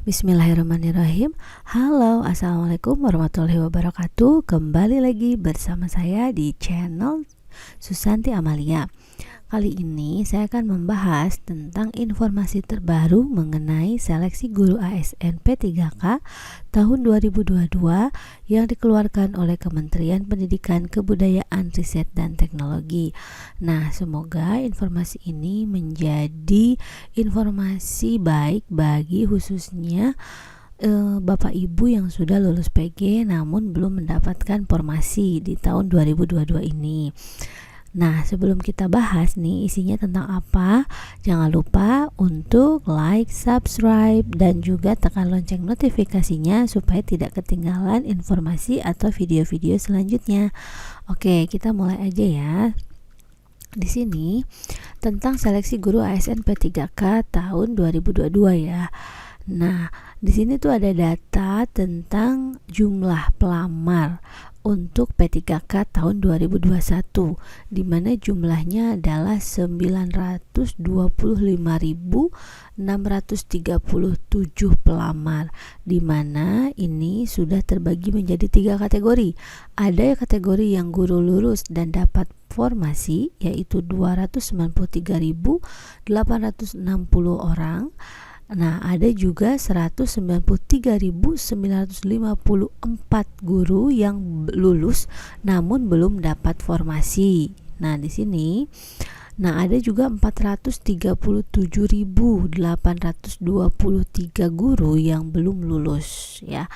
Bismillahirrahmanirrahim. Halo, assalamualaikum warahmatullahi wabarakatuh. Kembali lagi bersama saya di channel Susanti Amalia. Kali ini saya akan membahas tentang informasi terbaru mengenai seleksi guru ASN P3K tahun 2022 yang dikeluarkan oleh Kementerian Pendidikan, Kebudayaan, Riset, dan Teknologi. Nah, semoga informasi ini menjadi informasi baik bagi khususnya Bapak Ibu yang sudah lulus PG namun belum mendapatkan formasi di tahun 2022 ini. Nah, sebelum kita bahas nih isinya tentang apa, jangan lupa untuk like, subscribe, dan juga tekan lonceng notifikasinya supaya tidak ketinggalan informasi atau video-video selanjutnya. Oke, kita mulai aja ya. Di sini tentang seleksi guru ASN P3K tahun 2022 ya. Nah, di sini tuh ada data tentang jumlah pelamar untuk P3K tahun 2021, di mana jumlahnya adalah 925.637 pelamar, di mana ini sudah terbagi menjadi 3 kategori. Ada kategori yang guru lulus dan dapat formasi, yaitu 293.860 orang. Nah, ada juga 193.954 guru yang lulus namun belum dapat formasi. Nah, di sini ada juga 437.823 guru yang belum lulus ya.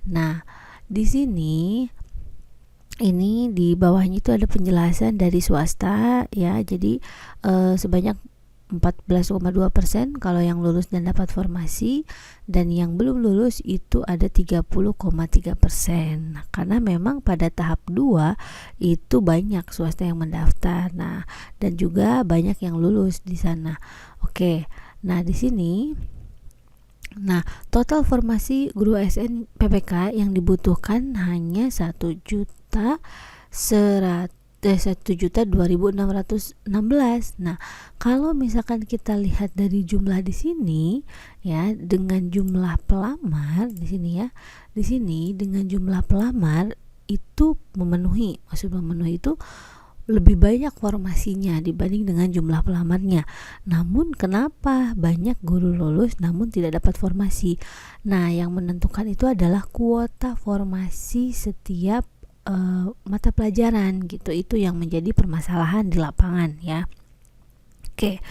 Nah, di sini ini di bawahnya itu ada penjelasan dari swasta ya. Jadi sebanyak 14,2% kalau yang lulus dan dapat formasi, dan yang belum lulus itu ada 30,3%. Nah, karena memang pada tahap 2 itu banyak swasta yang mendaftar. Nah, dan juga banyak yang lulus di sana. Oke. Nah, di sini total formasi guru ASN PPK yang dibutuhkan hanya 1.2.616. Nah, kalau misalkan kita lihat dari jumlah di sini ya, dengan jumlah pelamar di sini ya. Di sini dengan jumlah pelamar itu memenuhi. Maksud memenuhi itu lebih banyak formasinya dibanding dengan jumlah pelamarnya. Namun kenapa banyak guru lulus namun tidak dapat formasi? Nah, yang menentukan itu adalah kuota formasi setiap mata pelajaran gitu. Itu yang menjadi permasalahan di lapangan ya. Oke,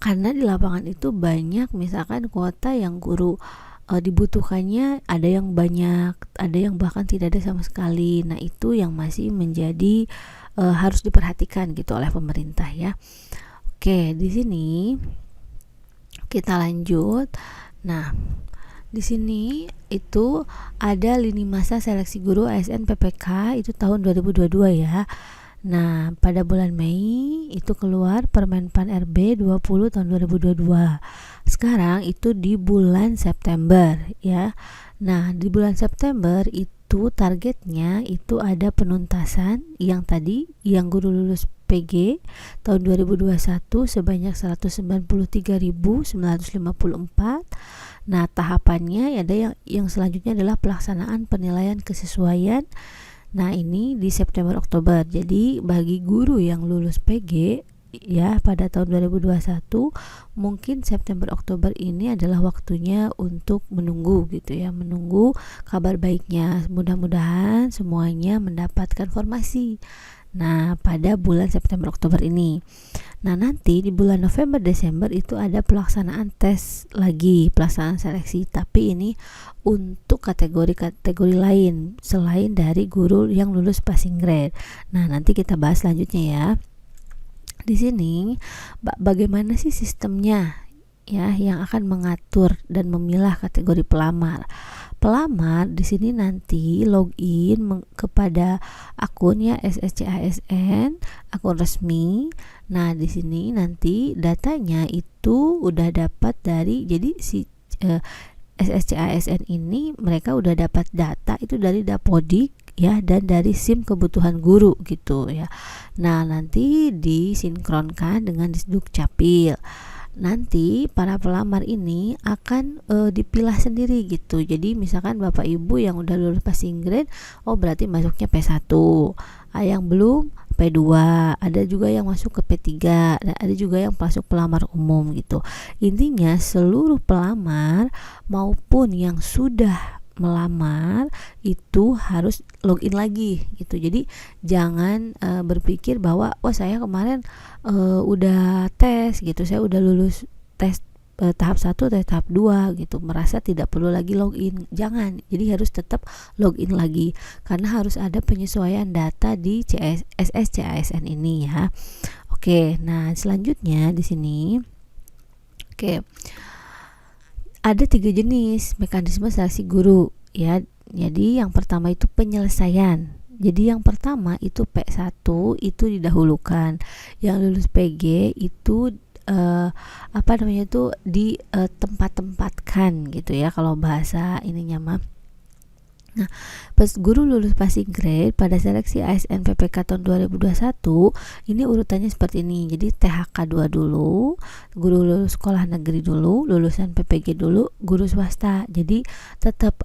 karena di lapangan itu banyak misalkan kuota yang guru dibutuhkannya ada yang banyak, ada yang bahkan tidak ada sama sekali. Nah, itu yang masih menjadi harus diperhatikan gitu oleh pemerintah ya. Oke, di sini kita lanjut. Nah, di sini itu ada lini masa seleksi guru ASN PPK itu tahun 2022 ya. Nah, pada bulan Mei itu keluar Permenpan RB 20 tahun 2022. Sekarang itu di bulan September ya. Nah, di bulan September itu targetnya itu ada penuntasan yang tadi yang guru lulus PG tahun 2021 sebanyak 193.954. Nah, tahapannya ada yang selanjutnya adalah pelaksanaan penilaian kesesuaian. Nah, ini di September Oktober. Jadi bagi guru yang lulus PG ya pada tahun 2021, mungkin September Oktober ini adalah waktunya untuk menunggu gitu ya, menunggu kabar baiknya. Mudah-mudahan semuanya mendapatkan formasi. Nah, pada bulan September Oktober ini. Nah, nanti di bulan November Desember itu ada pelaksanaan tes lagi, pelaksanaan seleksi, tapi ini untuk kategori-kategori lain selain dari guru yang lulus passing grade. Nah, nanti kita bahas selanjutnya ya. Di sini bagaimana sih sistemnya ya yang akan mengatur dan memilah kategori pelamar. Pelamar di sini nanti login kepada akunnya SSCASN, akun resmi. Nah, di sini nanti datanya itu udah dapat dari, jadi si SSCASN ini mereka udah dapat data itu dari Dapodik ya, dan dari SIM kebutuhan guru gitu ya. Nah, nanti disinkronkan dengan Disduk Capil. nanti para pelamar ini akan dipilah sendiri gitu. Jadi misalkan Bapak Ibu yang udah lulus passing grade, oh berarti masuknya P1. Yang belum P2, ada juga yang masuk ke P3, dan ada juga yang masuk pelamar umum gitu. Intinya seluruh pelamar maupun yang sudah melamar itu harus login lagi gitu. Jadi jangan berpikir bahwa saya kemarin udah tes gitu, saya udah lulus tes tahap 1 atau tahap 2 gitu, merasa tidak perlu lagi login. Jangan. Jadi harus tetap login lagi karena harus ada penyesuaian data di SSCASN ini ya. Oke, nah selanjutnya di sini ada 3 jenis mekanisme seleksi guru ya. Jadi yang pertama itu penyelesaian. Jadi yang pertama itu P1 itu didahulukan. Yang lulus PG itu tempat-tempatkan gitu ya kalau bahasa ininya mah. Nah, pas guru lulus passing grade pada seleksi ASN PPK tahun 2021 ini urutannya seperti ini. Jadi THK 2 dulu, guru lulus sekolah negeri dulu, lulusan PPG dulu, guru swasta. Jadi tetap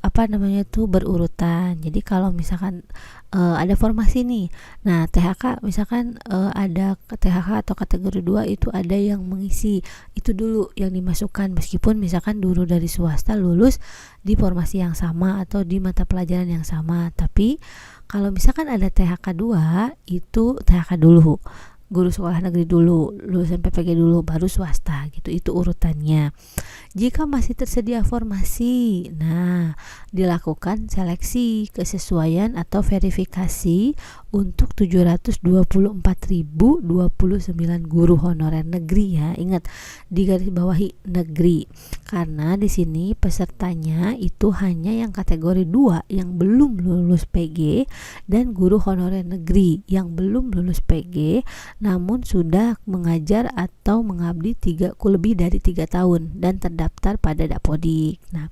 berurutan. Jadi kalau misalkan ada formasi nih. Nah, THK misalkan ada THK atau kategori 2 itu ada yang mengisi. Itu dulu yang dimasukkan meskipun misalkan dulu dari swasta lulus di formasi yang sama atau di mata pelajaran yang sama. Tapi kalau misalkan ada THK 2 itu THK dulu. Guru sekolah negeri dulu, lulusan PPG dulu, baru swasta gitu. Itu urutannya. Jika masih tersedia formasi, nah dilakukan seleksi kesesuaian atau verifikasi untuk 724.029 guru honorer negeri ya. Ingat di garis bawahi negeri. Karena di sini pesertanya itu hanya yang kategori 2 yang belum lulus PG dan guru honorer negeri yang belum lulus PG namun sudah mengajar atau mengabdi lebih dari 3 tahun dan terdaftar pada Dapodik. Nah,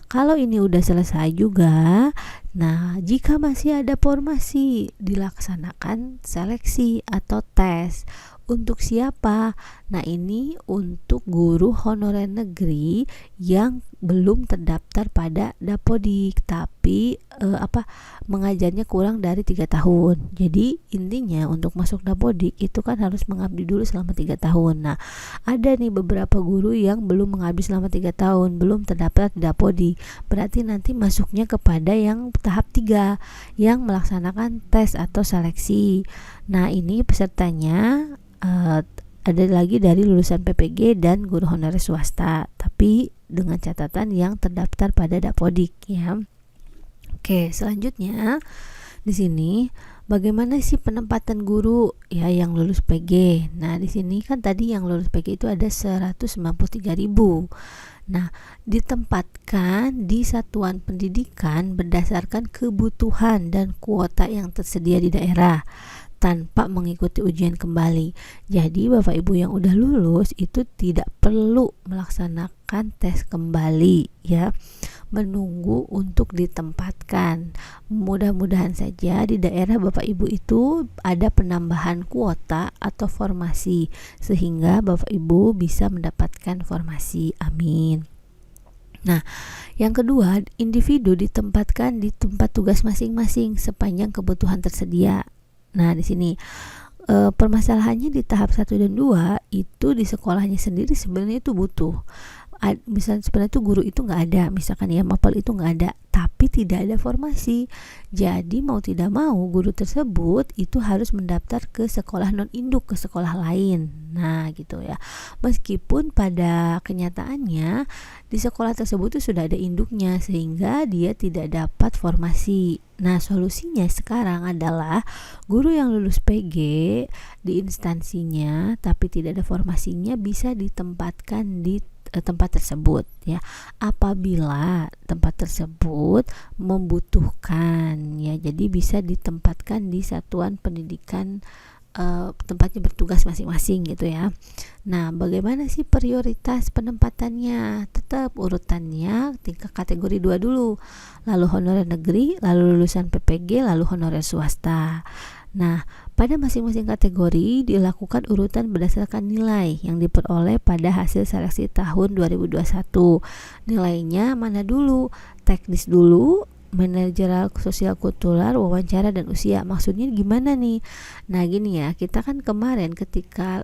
kalau ini udah selesai juga, nah jika masih ada formasi dilaksanakan seleksi atau tes. Untuk siapa? Nah, ini untuk guru honorer negeri yang belum terdaftar pada Dapodik tapi mengajarnya kurang dari 3 tahun. Jadi intinya untuk masuk Dapodik itu kan harus mengabdi dulu selama 3 tahun. Nah, ada nih beberapa guru yang belum mengabdi selama 3 tahun, belum terdaftar di Dapodik. Berarti nanti masuknya kepada yang tahap 3 yang melaksanakan tes atau seleksi. Nah, ini pesertanya ada lagi dari lulusan PPG dan guru honorer swasta, tapi dengan catatan yang terdaftar pada Dapodik ya. Oke, selanjutnya di sini bagaimana sih penempatan guru ya yang lulus PG. Nah, di sini kan tadi yang lulus PG itu ada 193.000. Nah, ditempatkan di satuan pendidikan berdasarkan kebutuhan dan kuota yang tersedia di daerah tanpa mengikuti ujian kembali. Jadi Bapak Ibu yang udah lulus itu tidak perlu melaksanakan tes kembali ya, menunggu untuk ditempatkan. Mudah-mudahan saja di daerah Bapak Ibu itu ada penambahan kuota atau formasi sehingga Bapak Ibu bisa mendapatkan formasi. Amin. Nah, yang kedua, individu ditempatkan di tempat tugas masing-masing sepanjang kebutuhan tersedia. Nah, di sini permasalahannya di tahap 1 dan 2 itu di sekolahnya sendiri sebenarnya itu butuh. Misalnya sebenarnya itu guru itu nggak ada, misalkan ya mapel itu nggak ada, tapi tidak ada formasi. Jadi mau tidak mau guru tersebut itu harus mendaftar ke sekolah non induk, ke sekolah lain. Nah, gitu ya. Meskipun pada kenyataannya di sekolah tersebut itu sudah ada induknya sehingga dia tidak dapat formasi. Nah, solusinya sekarang adalah guru yang lulus PG di instansinya tapi tidak ada formasinya bisa ditempatkan di tempat tersebut ya, apabila tempat tersebut membutuhkan ya. Jadi bisa ditempatkan di satuan pendidikan tempatnya bertugas masing-masing gitu ya. Nah, bagaimana sih prioritas penempatannya? Tetap urutannya tingkat kategori 2 dulu, lalu honorer negeri, lalu lulusan PPG, lalu honorer swasta. Nah, pada masing-masing kategori dilakukan urutan berdasarkan nilai yang diperoleh pada hasil seleksi tahun 2021. Nilainya mana dulu? Teknis dulu, manajerial, sosial kultural, wawancara, dan usia. Maksudnya gimana nih? Nah gini ya, kita kan kemarin ketika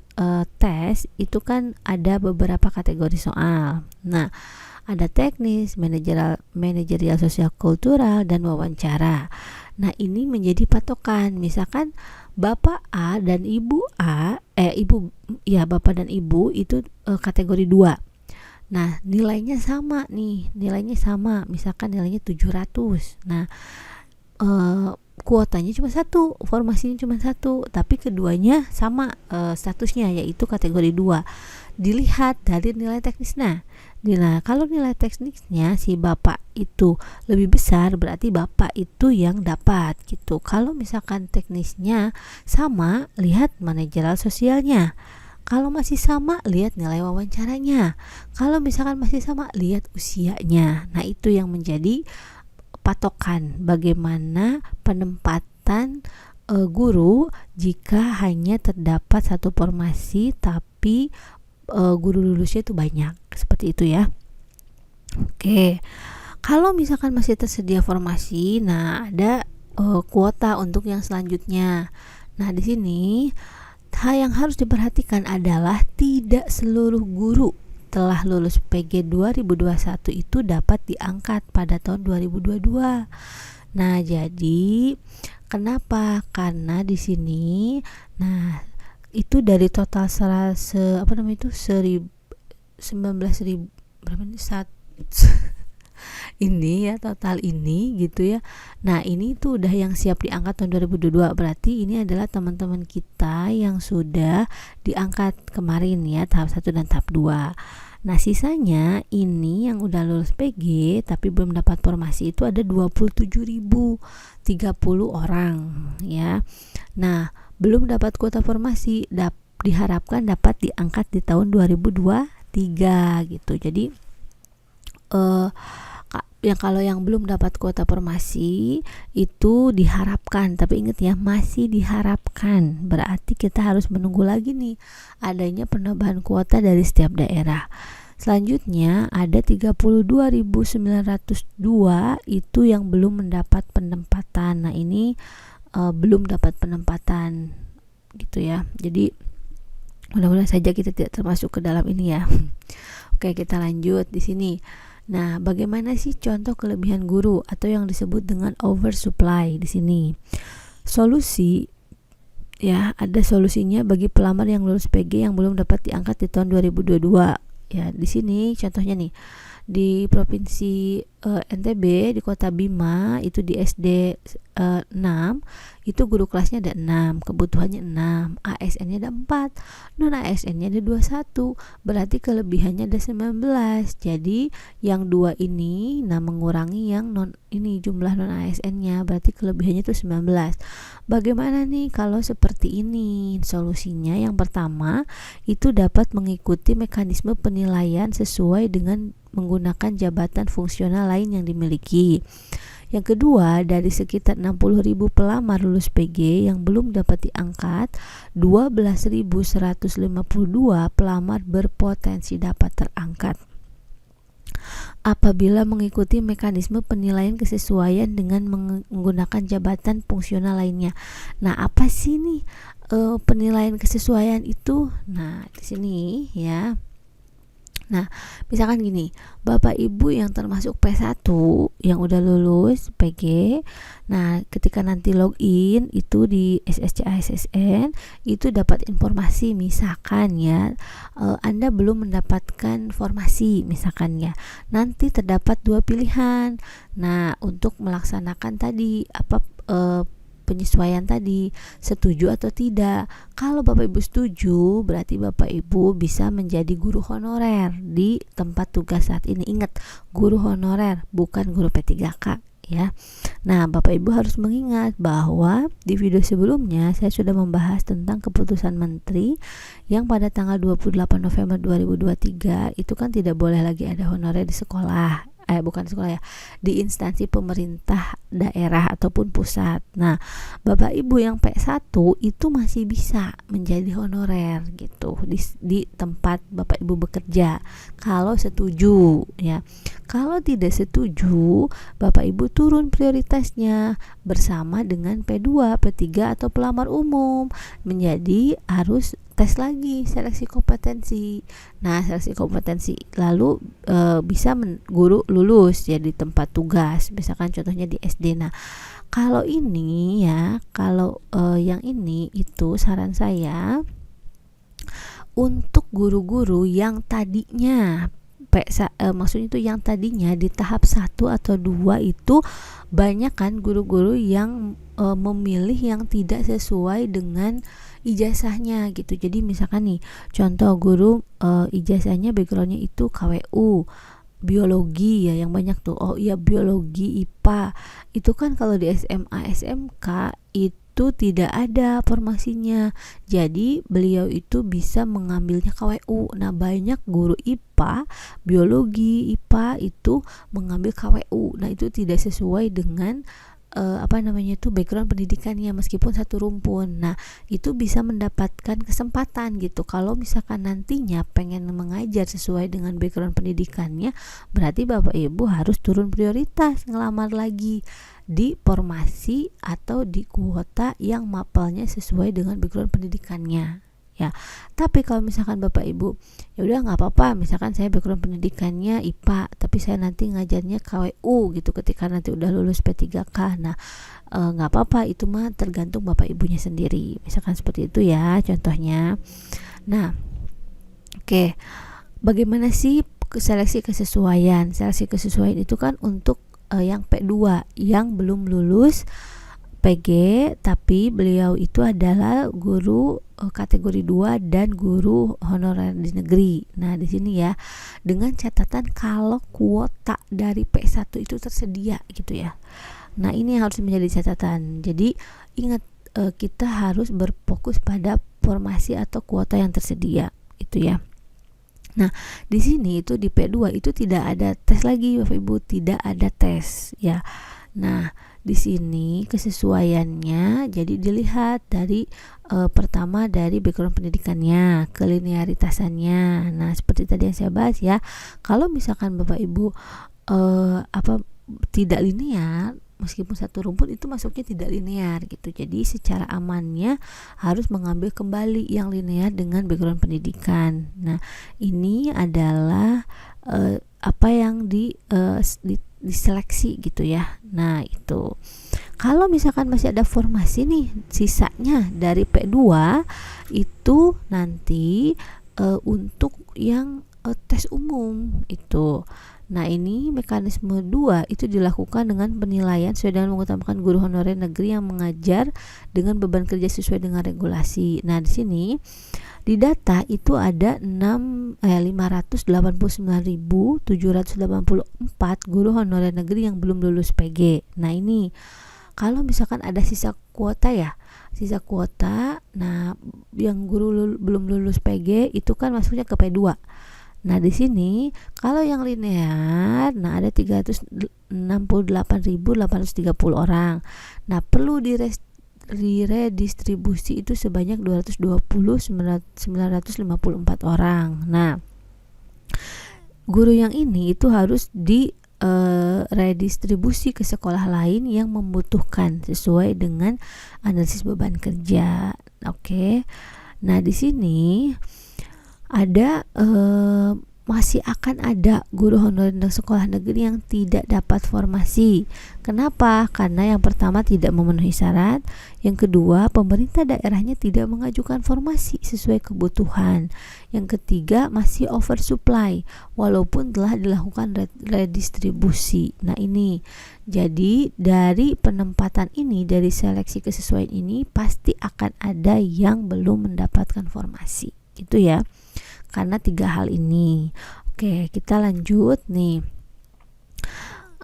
tes itu kan ada beberapa kategori soal. Nah, ada teknis, manajerial, sosial kultural, dan wawancara. Nah ini menjadi patokan. Misalkan Bapak A dan Ibu Bapak dan Ibu itu kategori 2. Nah nilainya sama nih, misalkan nilainya 700. Nah kuotanya cuma satu, formasinya cuma satu, tapi keduanya sama statusnya, yaitu kategori 2. Dilihat dari nilai teknisnya. Nah, kalau nilai teknisnya si Bapak itu lebih besar, berarti Bapak itu yang dapat gitu. Kalau misalkan teknisnya sama, lihat manajerial sosialnya. Kalau masih sama, lihat nilai wawancaranya. Kalau misalkan masih sama, lihat usianya. Nah, itu yang menjadi patokan bagaimana penempatan guru jika hanya terdapat satu formasi tapi guru lulusnya itu banyak, seperti itu ya. Oke, kalau misalkan masih tersedia formasi, nah ada kuota untuk yang selanjutnya. Nah di sini hal yang harus diperhatikan adalah tidak seluruh guru telah lulus PG 2021 itu dapat diangkat pada tahun 2022. Nah jadi kenapa? Karena di sini, nah itu dari total 19.000 berapa nih ini ya, total ini gitu ya. Nah ini tuh udah yang siap diangkat tahun 2022, berarti ini adalah teman-teman kita yang sudah diangkat kemarin ya, tahap 1 dan tahap 2. Nah sisanya ini yang udah lulus PG tapi belum dapat formasi itu ada 27.030 orang ya. Nah belum dapat kuota formasi, diharapkan dapat diangkat di tahun 2023 gitu. Jadi kalau yang belum dapat kuota formasi itu diharapkan, tapi ingat ya, masih diharapkan. Berarti kita harus menunggu lagi nih adanya penambahan kuota dari setiap daerah. Selanjutnya ada 32.902 itu yang belum mendapat penempatan. Nah ini belum dapat penempatan gitu ya. Jadi mudah-mudahan saja kita tidak termasuk ke dalam ini ya. Oke, kita lanjut di sini. Nah, bagaimana sih contoh kelebihan guru atau yang disebut dengan oversupply di sini? Solusi ya, ada solusinya bagi pelamar yang lulus PG yang belum dapat diangkat di tahun 2022. Ya, di sini contohnya nih. Di provinsi NTB di kota Bima itu di SD 6 itu guru kelasnya ada 6, kebutuhannya 6, ASN-nya ada 4, non ASN-nya ada 21, berarti kelebihannya ada 19. Jadi yang 2 ini mengurangi yang non ini jumlah non ASN-nya, berarti kelebihannya itu 19. Bagaimana nih kalau seperti ini? Solusinya yang pertama itu dapat mengikuti mekanisme penilaian sesuai dengan menggunakan jabatan fungsional lain yang dimiliki. Yang kedua, dari sekitar 60.000 pelamar lulus PG yang belum dapat diangkat, 12.152 pelamar berpotensi dapat terangkat apabila mengikuti mekanisme penilaian kesesuaian dengan menggunakan jabatan fungsional lainnya. Nah, apa sih nih penilaian kesesuaian itu? Nah, di sini ya. Nah, misalkan gini, Bapak Ibu yang termasuk P1 yang udah lulus PG, nah ketika nanti login itu di SSC ASN itu dapat informasi, misalkan ya Anda belum mendapatkan formasi misalkan ya, nanti terdapat 2 pilihan. Nah, untuk melaksanakan tadi penyesuaian tadi, setuju atau tidak. Kalau Bapak Ibu setuju, berarti Bapak Ibu bisa menjadi guru honorer di tempat tugas saat ini. Ingat, guru honorer bukan guru P3K ya. Nah, Bapak Ibu harus mengingat bahwa di video sebelumnya saya sudah membahas tentang keputusan menteri yang pada tanggal 28 November 2023 itu kan tidak boleh lagi ada honorer di sekolah. bukan sekolah ya, di instansi pemerintah daerah ataupun pusat. Nah, Bapak Ibu yang P1 itu masih bisa menjadi honorer gitu di tempat Bapak Ibu bekerja kalau setuju ya. Kalau tidak setuju, Bapak Ibu turun prioritasnya bersama dengan P2, P3 atau pelamar umum, menjadi harus tes lagi seleksi kompetensi. Nah, seleksi kompetensi lalu bisa guru lulus ya di tempat tugas, misalkan contohnya di SD. Nah, kalau ini ya, kalau yang ini itu saran saya untuk guru-guru yang tadinya maksudnya itu yang tadinya di tahap 1 atau 2 itu banyak kan guru-guru yang memilih yang tidak sesuai dengan ijazahnya gitu. Jadi misalkan nih contoh guru ijazahnya backgroundnya itu KWU biologi ya, yang banyak tuh, oh iya biologi IPA itu kan kalau di SMA SMK itu tidak ada formasinya, jadi beliau itu bisa mengambilnya KWU. Nah, banyak guru IPA biologi IPA itu mengambil KWU. Nah, itu tidak sesuai dengan background pendidikannya meskipun satu rumpun. Nah, itu bisa mendapatkan kesempatan gitu. Kalau misalkan nantinya pengen mengajar sesuai dengan background pendidikannya, berarti Bapak Ibu harus turun prioritas ngelamar lagi di formasi atau di kuota yang mapelnya sesuai dengan background pendidikannya. Ya, tapi kalau misalkan Bapak Ibu ya udah nggak apa-apa, misalkan saya background pendidikannya IPA tapi saya nanti ngajarnya KWU gitu ketika nanti udah lulus P3K. Nah, nggak apa-apa, itu mah tergantung Bapak Ibunya sendiri, misalkan seperti itu ya contohnya. Nah, oke, bagaimana sih seleksi kesesuaian? Seleksi kesesuaian itu kan untuk yang P2 yang belum lulus PG tapi beliau itu adalah guru kategori 2 dan guru honorer di negeri. Nah, di sini ya dengan catatan kalau kuota dari P1 itu tersedia gitu ya. Nah, ini yang harus menjadi catatan. Jadi ingat, kita harus berfokus pada formasi atau kuota yang tersedia itu ya. Nah, di sini itu di P2 itu tidak ada tes lagi Bapak Ibu, tidak ada tes ya. Nah, di sini kesesuaiannya jadi dilihat dari pertama dari background pendidikannya, kelinearitasannya. Nah, seperti tadi yang saya bahas ya. Kalau misalkan Bapak Ibu tidak linear, meskipun satu rumpun itu masuknya tidak linear gitu. Jadi secara amannya harus mengambil kembali yang linear dengan background pendidikan. Nah, ini adalah apa yang diseleksi gitu ya. Nah, itu kalau misalkan masih ada formasi nih sisanya dari P2 itu nanti untuk yang tes umum itu. Nah, ini mekanisme 2 itu dilakukan dengan penilaian sesuai dengan mengutamakan guru honorer negeri yang mengajar dengan beban kerja sesuai dengan regulasi. Nah, di sini di data itu ada 589.784 guru honorer negeri yang belum lulus PG. Nah, ini kalau misalkan ada sisa kuota ya, sisa kuota. Nah, yang guru belum lulus PG itu kan masuknya ke P2. Nah, di sini kalau yang linear, nah ada 368.830 orang. Nah, perlu diredistribusi itu sebanyak 220.954 orang. Nah, guru yang ini itu harus redistribusi ke sekolah lain yang membutuhkan sesuai dengan analisis beban kerja. Oke. Nah, di sini ada masih akan ada guru honorer sekolah negeri yang tidak dapat formasi. Kenapa? Karena yang pertama tidak memenuhi syarat, yang kedua pemerintah daerahnya tidak mengajukan formasi sesuai kebutuhan, yang ketiga masih oversupply walaupun telah dilakukan redistribusi. Nah, ini jadi dari penempatan ini, dari seleksi kesesuaian ini pasti akan ada yang belum mendapatkan formasi gitu ya, karena 3 hal ini. Oke, kita lanjut nih.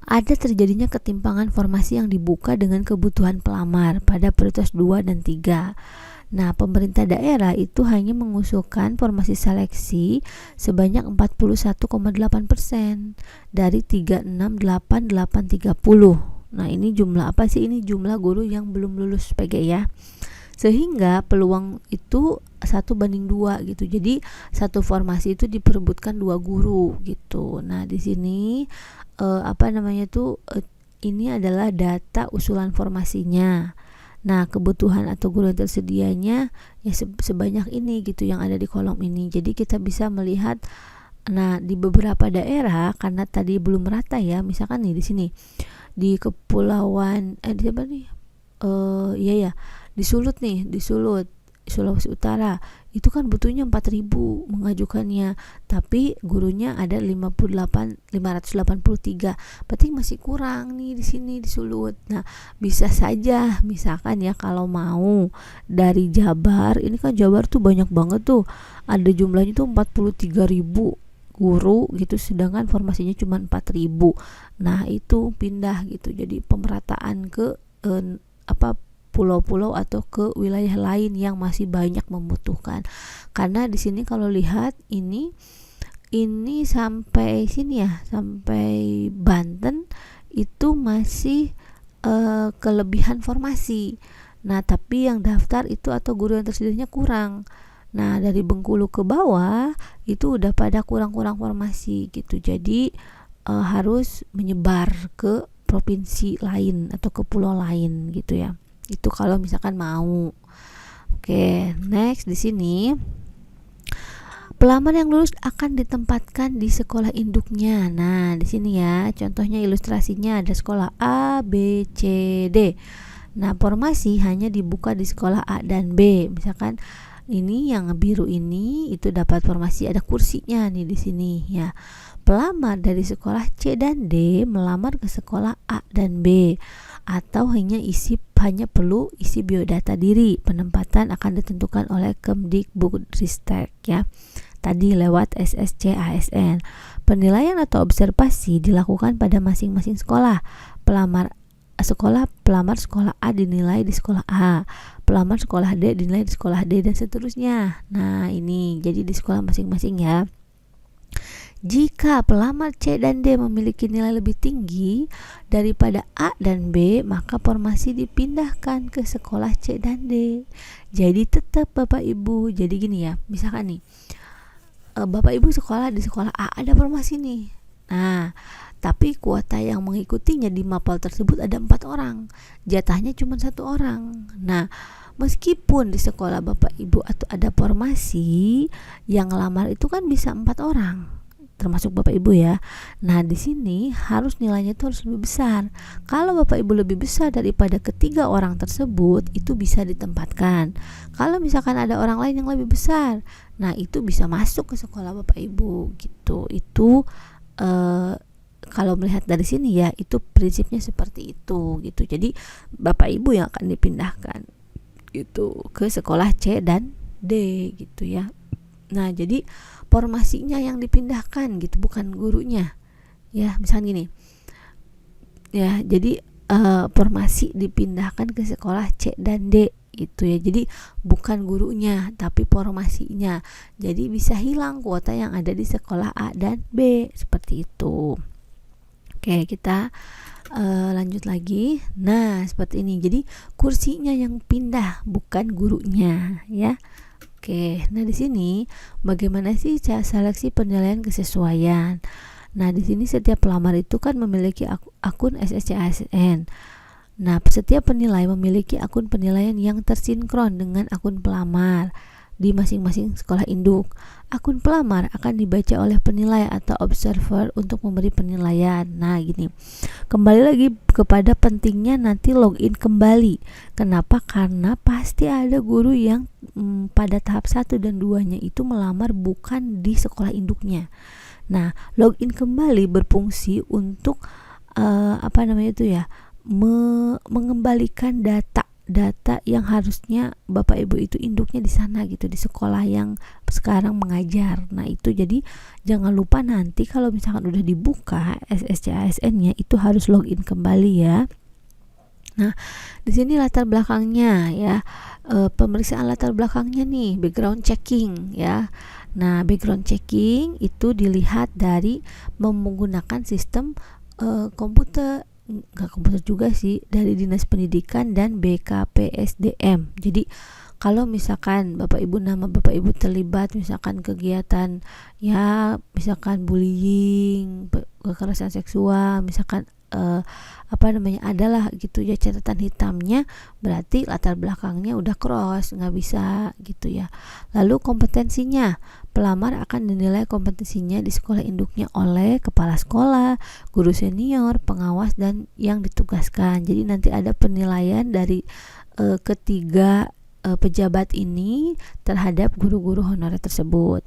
Ada terjadinya ketimpangan formasi yang dibuka dengan kebutuhan pelamar pada prioritas 2 dan 3. Nah, pemerintah daerah itu hanya mengusulkan formasi seleksi sebanyak 41,8% dari 368830. Nah, ini jumlah apa sih? Ini jumlah guru yang belum lulus PG ya. Sehingga peluang itu 1:2 gitu. Jadi satu formasi itu diperebutkan 2 guru gitu. Nah, di sini ini adalah data usulan formasinya. Nah, kebutuhan atau guru yang tersedianya ya sebanyak ini gitu yang ada di kolom ini. Jadi kita bisa melihat, nah, di beberapa daerah karena tadi belum merata ya. Misalkan nih di sini di kepulauan di apa nih? Di Sulut nih, di Sulut, Sulawesi Utara. Itu kan butuhnya 4.000 mengajukannya, tapi gurunya ada 583. Berarti masih kurang nih di sini di Sulut. Nah, bisa saja misalkan ya kalau mau dari Jabar, ini kan Jabar tuh banyak banget tuh. Ada jumlahnya tuh 43.000 guru gitu, sedangkan formasinya cuma 4.000. Nah, itu pindah gitu. Jadi pemerataan ke pulau-pulau atau ke wilayah lain yang masih banyak membutuhkan. Karena di sini kalau lihat ini sampai sini ya, sampai Banten itu masih kelebihan formasi. Nah, tapi yang daftar itu atau guru yang tersedianya kurang. Nah, dari Bengkulu ke bawah itu udah pada kurang-kurang formasi gitu. Jadi harus menyebar ke provinsi lain atau ke pulau lain gitu ya. Itu kalau misalkan mau. Oke, next di sini pelamar yang lulus akan ditempatkan di sekolah induknya. Nah, di sini ya, contohnya ilustrasinya ada sekolah A, B, C, D. Nah, formasi hanya dibuka di sekolah A dan B. Misalkan ini yang biru ini itu dapat formasi ada kursinya nih di sini ya. Pelamar dari sekolah C dan D melamar ke sekolah A dan B atau hanya perlu isi biodata diri. Penempatan akan ditentukan oleh Kemdikbudristek ya. Tadi lewat SSC-ASN. Penilaian atau observasi dilakukan pada masing-masing sekolah. Pelamar sekolah A dinilai di sekolah A, pelamar sekolah D dinilai di sekolah D, dan seterusnya. Nah, ini jadi di sekolah masing-masing ya. Jika pelamar C dan D memiliki nilai lebih tinggi daripada A dan B, maka formasi dipindahkan ke sekolah C dan D. Jadi tetap Bapak Ibu. Jadi gini ya, misalkan nih Bapak Ibu sekolah di sekolah A ada formasi nih. Nah, tapi kuota yang mengikutinya di mapel tersebut ada 4 orang, jatahnya cuma 1 orang. Nah, meskipun di sekolah Bapak Ibu atau ada formasi, yang ngelamar itu kan bisa 4 orang, termasuk Bapak Ibu ya. Nah, di sini harus nilainya itu harus lebih besar. Kalau Bapak Ibu lebih besar daripada ketiga orang tersebut, itu bisa ditempatkan. Kalau misalkan ada orang lain yang lebih besar, nah itu bisa masuk ke sekolah Bapak Ibu gitu. Itu kalau melihat dari sini ya, itu prinsipnya seperti itu gitu. Jadi Bapak Ibu yang akan dipindahkan gitu ke sekolah C dan D gitu ya. Nah, jadi formasinya yang dipindahkan gitu, bukan gurunya. Ya, misalnya gini. Ya, jadi formasi dipindahkan ke sekolah C dan D itu ya. Jadi bukan gurunya tapi formasinya. Jadi bisa hilang kuota yang ada di sekolah A dan B seperti itu. Oke, kita lanjut lagi. Nah, seperti ini. Jadi kursinya yang pindah, bukan gurunya ya. Oke, nah di sini bagaimana sih cara seleksi penilaian kesesuaian? Nah, di sini setiap pelamar itu kan memiliki akun SSC-ASN. Nah, setiap penilai memiliki akun penilaian yang tersinkron dengan akun pelamar di masing-masing sekolah induk. Akun pelamar akan dibaca oleh penilai atau observer untuk memberi penilaian. Nah, gini. Kembali lagi kepada pentingnya nanti login kembali. Kenapa? Karena pasti ada guru yang pada tahap 1 dan 2-nya itu melamar bukan di sekolah induknya. Nah, login kembali berfungsi untuk mengembalikan data yang harusnya Bapak Ibu itu induknya di sana gitu, di sekolah yang sekarang mengajar. Nah, itu jadi jangan lupa nanti kalau misalkan udah dibuka SSC-ASN-nya itu harus login kembali ya. Nah, di sini latar belakangnya ya, pemeriksaan latar belakangnya nih, background checking ya. Nah, background checking itu dilihat dari menggunakan sistem komputer, nggak komputer juga sih, dari Dinas Pendidikan dan BKPSDM. Jadi kalau misalkan nama Bapak Ibu terlibat misalkan kegiatan ya, misalkan bullying, kekerasan seksual, misalkan adalah gitu ya catatan hitamnya, berarti latar belakangnya udah cross, nggak bisa gitu ya. Lalu kompetensinya, pelamar akan dinilai kompetensinya di sekolah induknya oleh kepala sekolah, guru senior, pengawas, dan yang ditugaskan. Jadi nanti ada penilaian dari ketiga pejabat ini terhadap guru-guru honorer tersebut.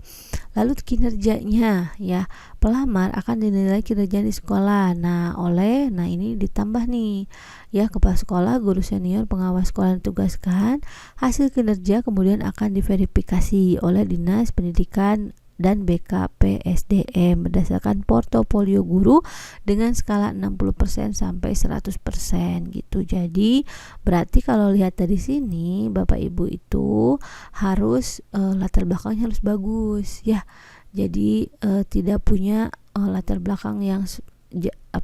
Lalu kinerjanya ya, pelamar akan dinilai kinerja di sekolah. Nah ini ditambah nih ya, kepala sekolah, guru senior, pengawas sekolah yang ditugaskan. Hasil kinerja kemudian akan diverifikasi oleh Dinas Pendidikan dan BKPSDM berdasarkan portofolio guru dengan skala 60% sampai 100% gitu. Jadi berarti kalau lihat dari sini Bapak Ibu itu harus latar belakangnya harus bagus ya. Jadi tidak punya latar belakang yang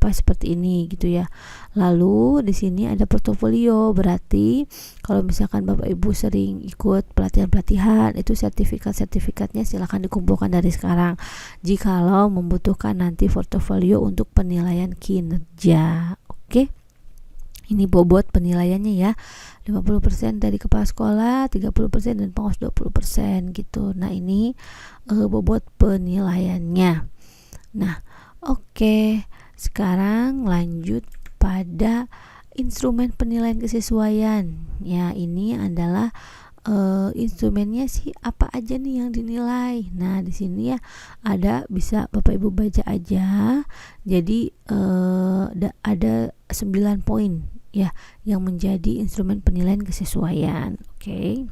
seperti ini gitu ya. Lalu di sini ada portofolio, berarti kalau misalkan Bapak Ibu sering ikut pelatihan-pelatihan, itu sertifikatnya silakan dikumpulkan dari sekarang jikalau membutuhkan nanti portofolio untuk penilaian kinerja. Oke. Ini bobot penilaiannya ya. 50% dari kepala sekolah, 30% dan pengawas 20% gitu. Nah, ini bobot penilaiannya. Nah, oke. Sekarang lanjut pada instrumen penilaian kesesuaian. Ya, ini adalah instrumennya sih apa aja nih yang dinilai. Nah, di sini ya ada, bisa Bapak Ibu baca aja. Jadi ada 9 poin ya yang menjadi instrumen penilaian kesesuaian. Oke.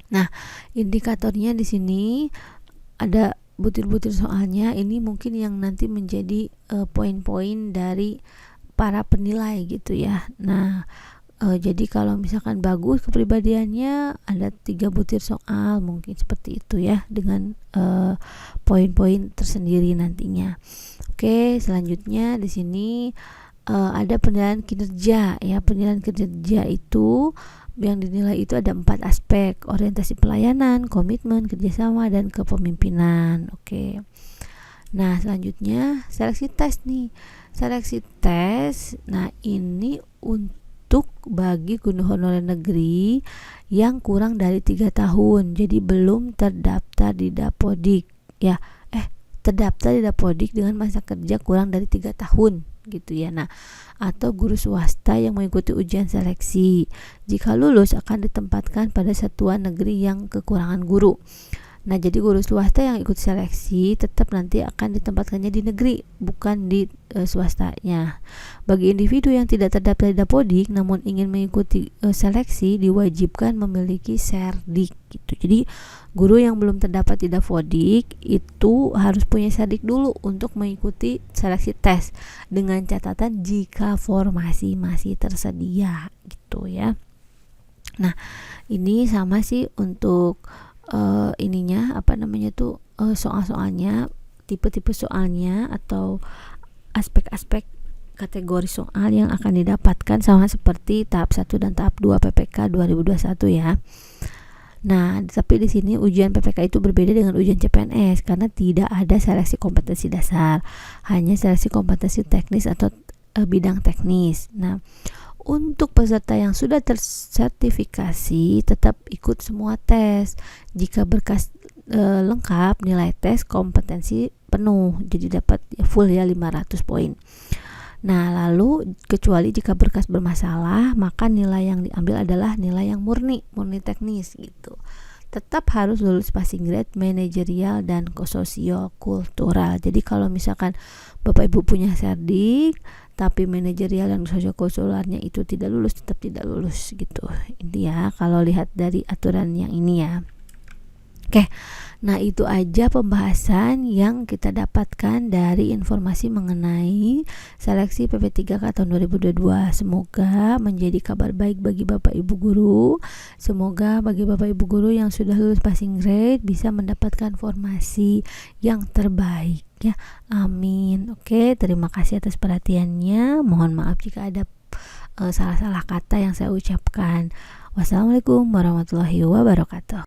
Nah, indikatornya di sini ada butir-butir soalnya. Ini mungkin yang nanti menjadi poin-poin dari para penilai gitu ya. Nah, jadi kalau misalkan bagus kepribadiannya, ada 3 butir soal mungkin seperti itu ya, dengan poin-poin tersendiri nantinya. Oke, selanjutnya di sini ada penilaian kinerja ya. Penilaian kinerja itu yang dinilai itu ada 4 aspek: orientasi pelayanan, komitmen, kerjasama, dan kepemimpinan. Oke. Nah, selanjutnya seleksi tes nih. Seleksi tes, nah ini untuk bagi guru honorer negeri yang kurang dari 3 tahun, jadi belum terdaftar di Dapodik ya. Terdaftar di Dapodik dengan masa kerja kurang dari 3 tahun gitu ya. Nah, atau guru swasta yang mengikuti ujian seleksi. Jika lulus akan ditempatkan pada satuan negeri yang kekurangan guru. Nah, jadi guru swasta yang ikut seleksi tetap nanti akan ditempatkannya di negeri, bukan di swastanya. Bagi individu yang tidak terdaftar di Dapodik namun ingin mengikuti seleksi, diwajibkan memiliki Serdik gitu. Jadi guru yang belum terdapat di Dapodik itu harus punya Serdik dulu untuk mengikuti seleksi tes, dengan catatan jika formasi masih tersedia gitu ya. Nah, ini sama sih untuk soal-soalnya, tipe-tipe soalnya atau aspek-aspek kategori soal yang akan didapatkan sama seperti tahap 1 dan tahap 2 PPK 2021 ya. Nah, tapi di sini ujian PPK itu berbeda dengan ujian CPNS karena tidak ada seleksi kompetensi dasar, hanya seleksi kompetensi teknis atau bidang teknis. Nah, untuk peserta yang sudah tersertifikasi tetap ikut semua tes. Jika berkas lengkap, nilai tes kompetensi penuh, jadi dapat full ya 500 poin. Nah, lalu kecuali jika berkas bermasalah, maka nilai yang diambil adalah nilai yang murni teknis gitu. Tetap harus lulus passing grade, manajerial, dan sosiokultural. Jadi kalau misalkan Bapak Ibu punya Serdik tapi manajerial dan sosiokulturalnya itu tidak lulus, tetap tidak lulus gitu. Ini ya kalau lihat dari aturan yang ini ya. Oke, nah itu aja pembahasan yang kita dapatkan dari informasi mengenai seleksi PP3K tahun 2022. Semoga menjadi kabar baik bagi Bapak Ibu guru. Semoga bagi Bapak Ibu guru yang sudah lulus passing grade bisa mendapatkan formasi yang terbaik ya. Amin. Oke, terima kasih atas perhatiannya. Mohon maaf jika ada salah-salah kata yang saya ucapkan. Wassalamualaikum warahmatullahi wabarakatuh.